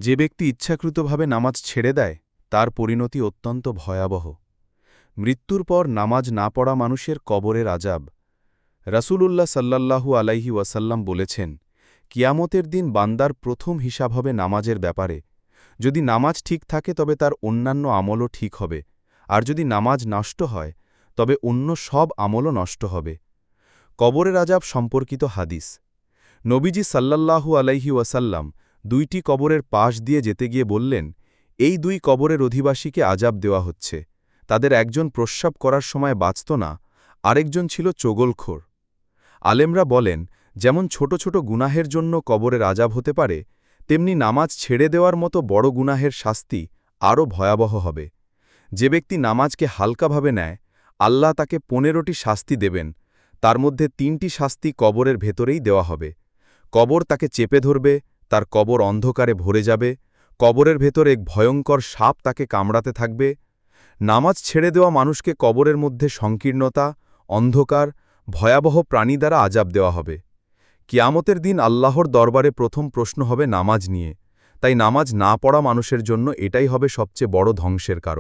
যে ব্যক্তি ইচ্ছাকৃতভাবে নামাজ ছেড়ে দেয় তার পরিণতি অত্যন্ত ভয়াবহ। মৃত্যুর পর নামাজ না পড়া মানুষের কবরের আযাব। রাসূলুল্লাহ সাল্লাল্লাহু আলাইহি ওয়াসাল্লাম বলেছেন, কিয়ামতের দিন বান্দার প্রথম হিসাব হবে নামাজের ব্যাপারে। যদি নামাজ ঠিক থাকে তবে তার অন্যান্য আমলও ঠিক হবে, আর যদি নামাজ নষ্ট হয় তবে অন্য সব আমলও নষ্ট হবে। কবরের আযাব সম্পর্কিত হাদিস। নবীজি সাল্লাল্লাহু আলাইহি ওয়াসাল্লাম দুইটি কবরের পাশ দিয়ে যেতে গিয়ে বললেন, এই দুই কবরের অধিবাসীকে আযাব দেওয়া হচ্ছে। তাদের একজন প্রস্রাব করার সময় বাঁচত না, আরেকজন ছিল চগলখোর। আলেমরা বলেন, যেমন ছোট ছোট গুনাহের জন্য কবরের আযাব হতে পারে, তেমনি নামাজ ছেড়ে দেওয়ার মতো বড় গুনাহের শাস্তি আরও ভয়াবহ হবে। যে ব্যক্তি নামাজকে হালকাভাবে নেয়, আল্লাহ তাকে ১৫টি শাস্তি দেবেন, তার মধ্যে ৩টি শাস্তি কবরের ভেতরেই দেওয়া হবে। কবর তাকে চেপে ধরবে, তার কবর অন্ধকারে ভরে যাবে, কবরের ভেতর এক ভয়ঙ্কর সাপ তাকে কামড়াতে থাকবে। নামাজ ছেড়ে দেওয়া মানুষকে কবরের মধ্যে সংকীর্ণতা, অন্ধকার, ভয়াবহ প্রাণী দ্বারা আযাব দেওয়া হবে। কিয়ামতের দিন আল্লাহর দরবারে প্রথম প্রশ্ন হবে নামাজ নিয়ে, তাই নামাজ না পড়া মানুষের জন্য এটাই হবে সবচেয়ে বড় ধ্বংসের কারণ।